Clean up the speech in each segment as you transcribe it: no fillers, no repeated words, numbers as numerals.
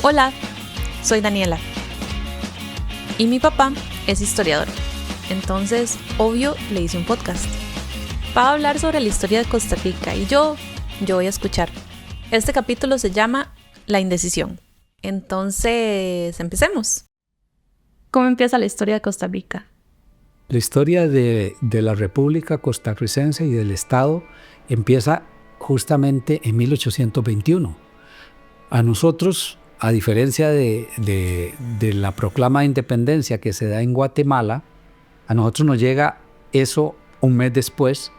Hola, soy Daniela y mi papá es historiador, entonces obvio le hice un podcast para hablar sobre la historia de Costa Rica y yo voy a escuchar. Este capítulo se llama La Indecisión, entonces empecemos. ¿Cómo empieza la historia de Costa Rica? La historia de la República Costarricense y del Estado empieza justamente en 1821. A nosotros, a diferencia de la proclama de independencia que se da en Guatemala, a nosotros nos llega eso un mes después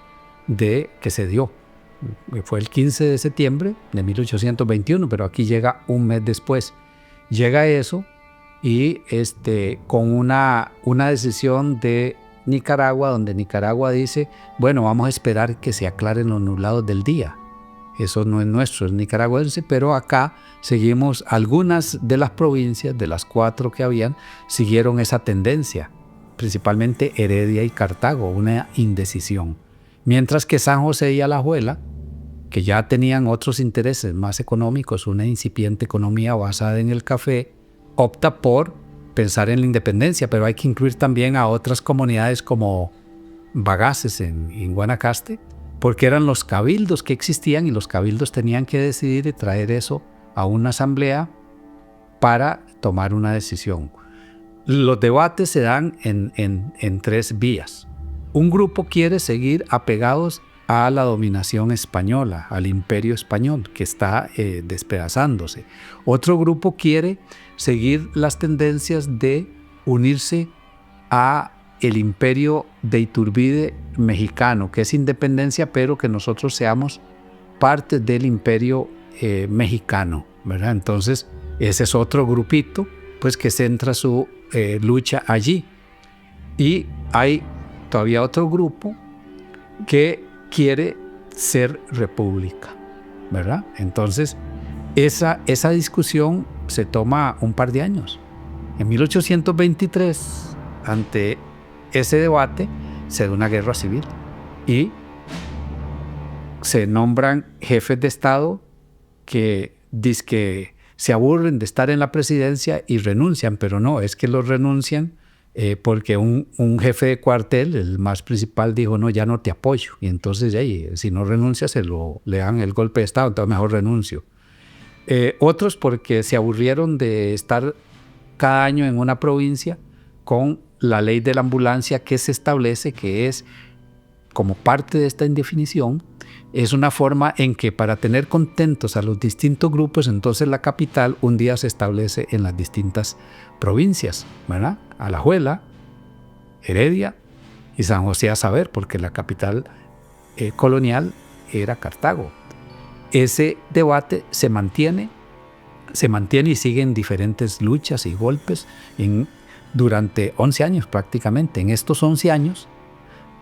de que se dio. Fue el 15 de septiembre de 1821, pero aquí llega un mes después. Llega eso y con una decisión de Nicaragua, donde Nicaragua dice, bueno, vamos a esperar que se aclaren los nublados del día. Eso no es nuestro, es nicaragüense, pero acá seguimos, algunas de las provincias, de las 4 que habían, siguieron esa tendencia, principalmente Heredia y Cartago, una indecisión. Mientras que San José y Alajuela, que ya tenían otros intereses más económicos, una incipiente economía basada en el café, opta por pensar en la independencia, pero hay que incluir también a otras comunidades como Bagaces en Guanacaste, porque eran los cabildos que existían y los cabildos tenían que decidir y traer eso a una asamblea para tomar una decisión. Los debates se dan en 3 vías. Un grupo quiere seguir apegados a la dominación española, al imperio español que está despedazándose. Otro grupo quiere seguir las tendencias de unirse a el imperio de Iturbide mexicano, que es independencia, pero que nosotros seamos parte del imperio mexicano, ¿verdad? Entonces, ese es otro grupito, pues, que centra su lucha allí. Y hay todavía otro grupo que quiere ser república, ¿verdad? Entonces, esa discusión se toma un par de años. En 1823, ante ese debate, se da una guerra civil y se nombran jefes de Estado que dizque se aburren de estar en la presidencia y renuncian, pero no, es que los renuncian porque un jefe de cuartel, el más principal, dijo, no, ya no te apoyo. Y entonces, si no renuncia, le dan el golpe de Estado, entonces mejor renuncio. Otros porque se aburrieron de estar cada año en una provincia con la ley de la ambulancia que se establece, que es, como parte de esta indefinición, es una forma en que para tener contentos a los distintos grupos, entonces la capital un día se establece en las distintas provincias, ¿verdad? Alajuela, Heredia y San José a saber, porque la capital colonial era Cartago. Ese debate se mantiene y siguen diferentes luchas y golpes durante 11 años prácticamente. En estos 11 años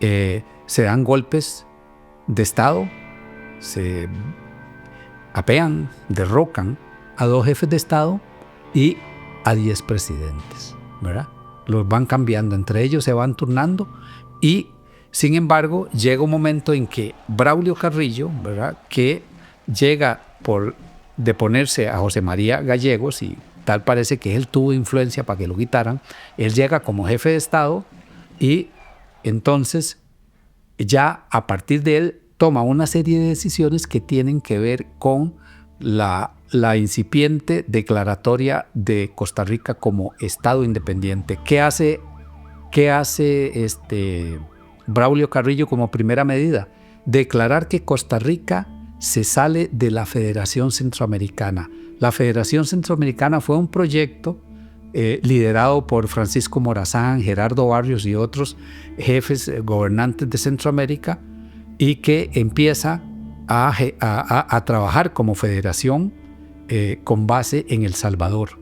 se dan golpes de Estado, se apean, derrocan a 2 jefes de Estado y a 10 presidentes, ¿verdad? Los van cambiando, entre ellos se van turnando y, sin embargo, llega un momento en que Braulio Carrillo, ¿verdad?, que llega por deponerse a José María Gallegos, y tal parece que él tuvo influencia para que lo quitaran, él llega como jefe de Estado y entonces ya a partir de él toma una serie de decisiones que tienen que ver con la incipiente declaratoria de Costa Rica como Estado independiente. ¿Qué hace Braulio Carrillo como primera medida? Declarar que Costa Rica se sale de la Federación Centroamericana. La Federación Centroamericana fue un proyecto liderado por Francisco Morazán, Gerardo Barrios y otros jefes gobernantes de Centroamérica, y que empieza a trabajar como federación con base en El Salvador.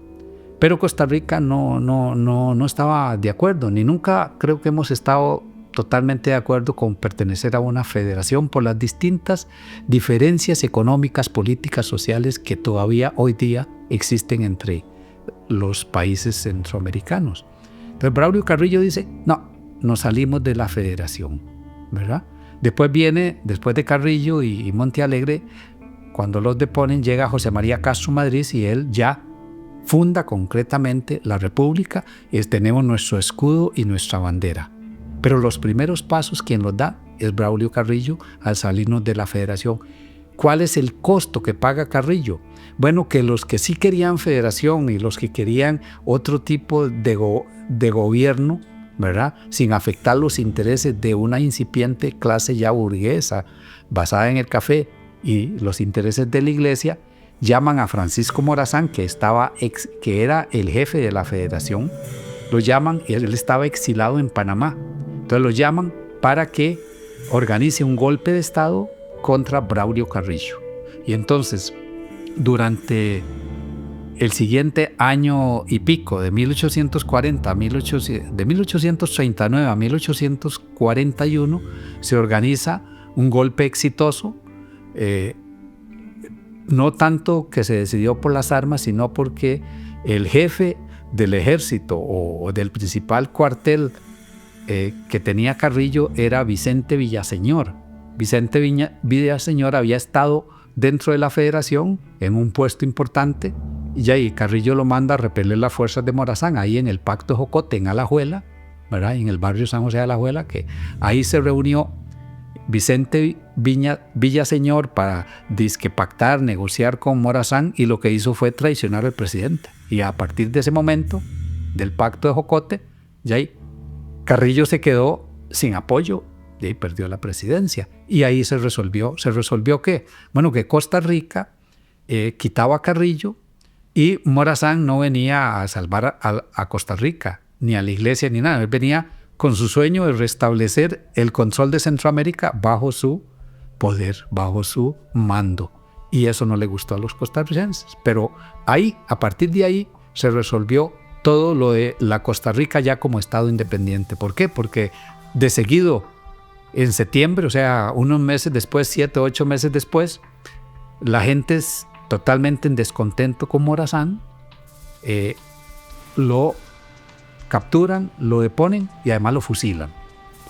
Pero Costa Rica no estaba de acuerdo, ni nunca creo que hemos estado totalmente de acuerdo con pertenecer a una federación por las distintas diferencias económicas, políticas, sociales que todavía hoy día existen entre los países centroamericanos. Entonces Braulio Carrillo dice, no, nos salimos de la federación, ¿verdad? Después de Carrillo y Monte Alegre, cuando los deponen, llega José María Castro Madrid y él ya funda concretamente la República, tenemos nuestro escudo y nuestra bandera. Pero los primeros pasos quien los da es Braulio Carrillo al salirnos de la federación. ¿Cuál es el costo que paga Carrillo? Bueno, que los que sí querían federación y los que querían otro tipo de gobierno, ¿verdad?, sin afectar los intereses de una incipiente clase ya burguesa basada en el café y los intereses de la iglesia, llaman a Francisco Morazán, que era el jefe de la federación, lo llaman, y él estaba exilado en Panamá. Entonces lo llaman para que organice un golpe de Estado contra Braulio Carrillo. Y entonces, durante el siguiente año y pico, de 1839 a 1841, se organiza un golpe exitoso, no tanto que se decidió por las armas, sino porque el jefe del ejército o del principal cuartel que tenía Carrillo era Vicente Villaseñor. Vicente Villaseñor había estado dentro de la federación en un puesto importante y ahí Carrillo lo manda a repeler las fuerzas de Morazán ahí en el Pacto de Jocote, en Alajuela, ¿verdad?, en el barrio San José de Alajuela, que ahí se reunió Vicente Villaseñor para disque pactar, negociar con Morazán, y lo que hizo fue traicionar al presidente. Y a partir de ese momento, del Pacto de Jocote, ya ahí Carrillo se quedó sin apoyo y perdió la presidencia. Y ahí se resolvió. ¿Se resolvió qué? Bueno, que Costa Rica quitaba a Carrillo y Morazán no venía a salvar a Costa Rica, ni a la iglesia, ni nada. Él venía con su sueño de restablecer el control de Centroamérica bajo su poder, bajo su mando. Y eso no le gustó a los costarricenses. Pero ahí, a partir de ahí, se resolvió todo lo de la Costa Rica ya como Estado independiente. ¿Por qué? Porque de seguido, en septiembre, o sea, unos meses después, 7 o 8 meses después, la gente es totalmente en descontento con Morazán, lo capturan, lo deponen y además lo fusilan.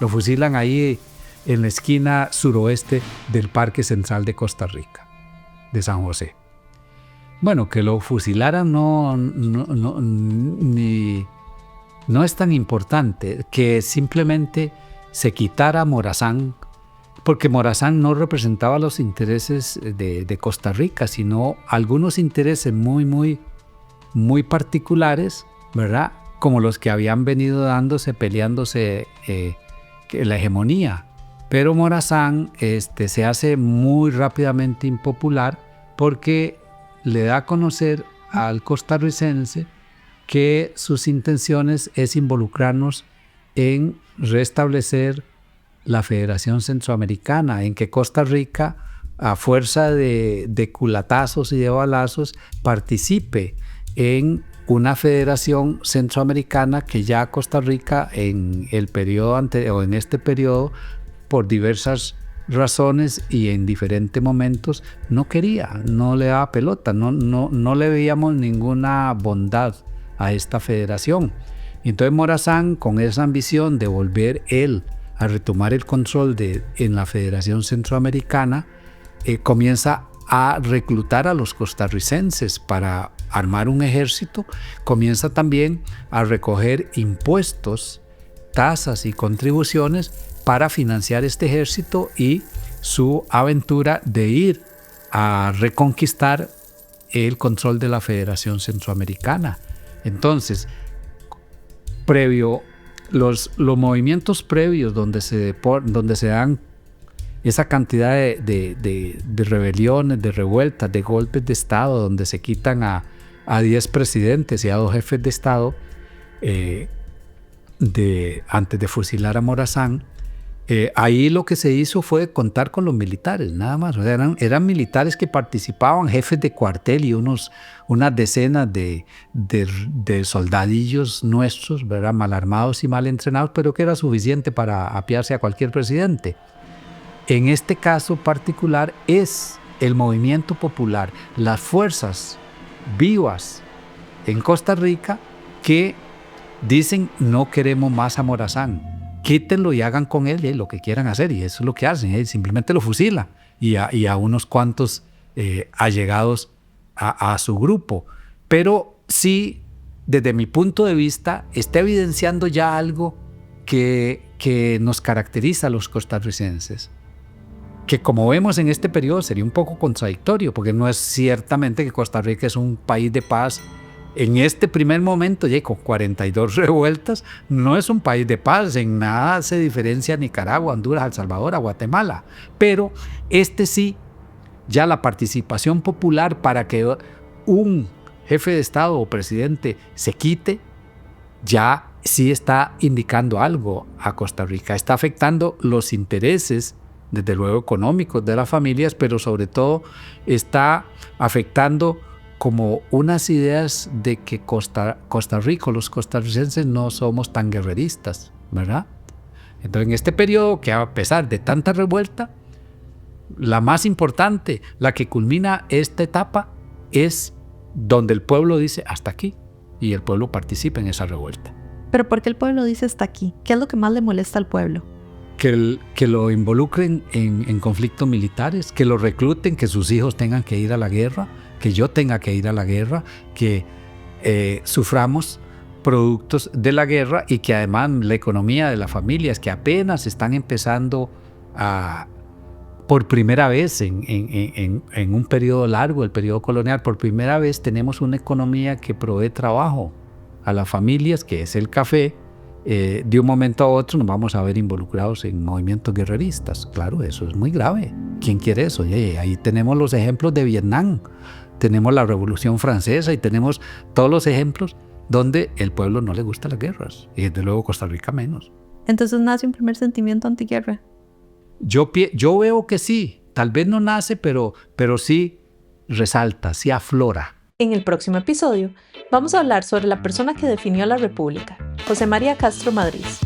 Lo fusilan ahí en la esquina suroeste del Parque Central de Costa Rica, de San José. Bueno, que lo fusilaran no es tan importante, que simplemente se quitara Morazán, porque Morazán no representaba los intereses de Costa Rica, sino algunos intereses muy particulares, ¿verdad?, como los que habían venido peleándose la hegemonía. Pero Morazán se hace muy rápidamente impopular porque le da a conocer al costarricense que sus intenciones es involucrarnos en restablecer la Federación Centroamericana, en que Costa Rica, a fuerza de culatazos y de balazos, participe en una federación centroamericana que ya Costa Rica en el periodo anterior o en este periodo, por diversas razones y en diferentes momentos, no quería, no le daba pelota, no le veíamos ninguna bondad a esta federación. Y entonces Morazán, con esa ambición de volver él a retomar el control en la Federación Centroamericana, comienza a reclutar a los costarricenses para armar un ejército, comienza también a recoger impuestos, tasas y contribuciones para financiar este ejército y su aventura de ir a reconquistar el control de la Federación Centroamericana. Entonces, los movimientos previos donde se dan esa cantidad de rebeliones, de revueltas, de golpes de Estado, donde se quitan a 10 presidentes y a 2 jefes de Estado antes de fusilar a Morazán, ahí lo que se hizo fue contar con los militares, nada más. O sea, eran militares que participaban, jefes de cuartel y unas decenas de soldadillos nuestros, ¿verdad?, mal armados y mal entrenados, pero que era suficiente para apiarse a cualquier presidente. En este caso particular es el movimiento popular, las fuerzas vivas en Costa Rica que dicen: no queremos más a Morazán, quítenlo y hagan con él lo que quieran hacer. Y eso es lo que hacen, simplemente lo fusilan y a unos cuantos allegados a su grupo. Pero sí, desde mi punto de vista, está evidenciando ya algo que nos caracteriza a los costarricenses, que como vemos en este periodo sería un poco contradictorio, porque no es ciertamente que Costa Rica es un país de paz. En este primer momento, ya con 42 revueltas, no es un país de paz, en nada se diferencia a Nicaragua, Honduras, El Salvador, a Guatemala, pero este sí, ya la participación popular para que un jefe de Estado o presidente se quite, ya sí está indicando algo a Costa Rica. Está afectando los intereses, desde luego económicos de las familias, pero sobre todo está afectando como unas ideas de que Costa Rica, los costarricenses no somos tan guerreristas, ¿verdad? Entonces en este periodo, que a pesar de tanta revuelta, la más importante, la que culmina esta etapa, es donde el pueblo dice hasta aquí, y el pueblo participa en esa revuelta. ¿Pero por qué el pueblo dice hasta aquí? ¿Qué es lo que más le molesta al pueblo? Que lo involucren en conflictos militares, que lo recluten, que sus hijos tengan que ir a la guerra, que yo tenga que ir a la guerra, que suframos productos de la guerra y que además la economía de las familias que apenas están empezando por primera vez en un periodo largo, el periodo colonial, por primera vez tenemos una economía que provee trabajo a las familias, que es el café. De un momento a otro nos vamos a ver involucrados en movimientos guerreristas. Claro, eso es muy grave. ¿Quién quiere eso? Ahí tenemos los ejemplos de Vietnam, tenemos la Revolución Francesa y tenemos todos los ejemplos donde el pueblo no le gusta las guerras, y desde luego Costa Rica menos. Entonces nace un primer sentimiento antiguerra. Yo veo que sí, tal vez no nace, pero sí resalta, sí aflora. En el próximo episodio vamos a hablar sobre la persona que definió la República, José María Castro Madriz.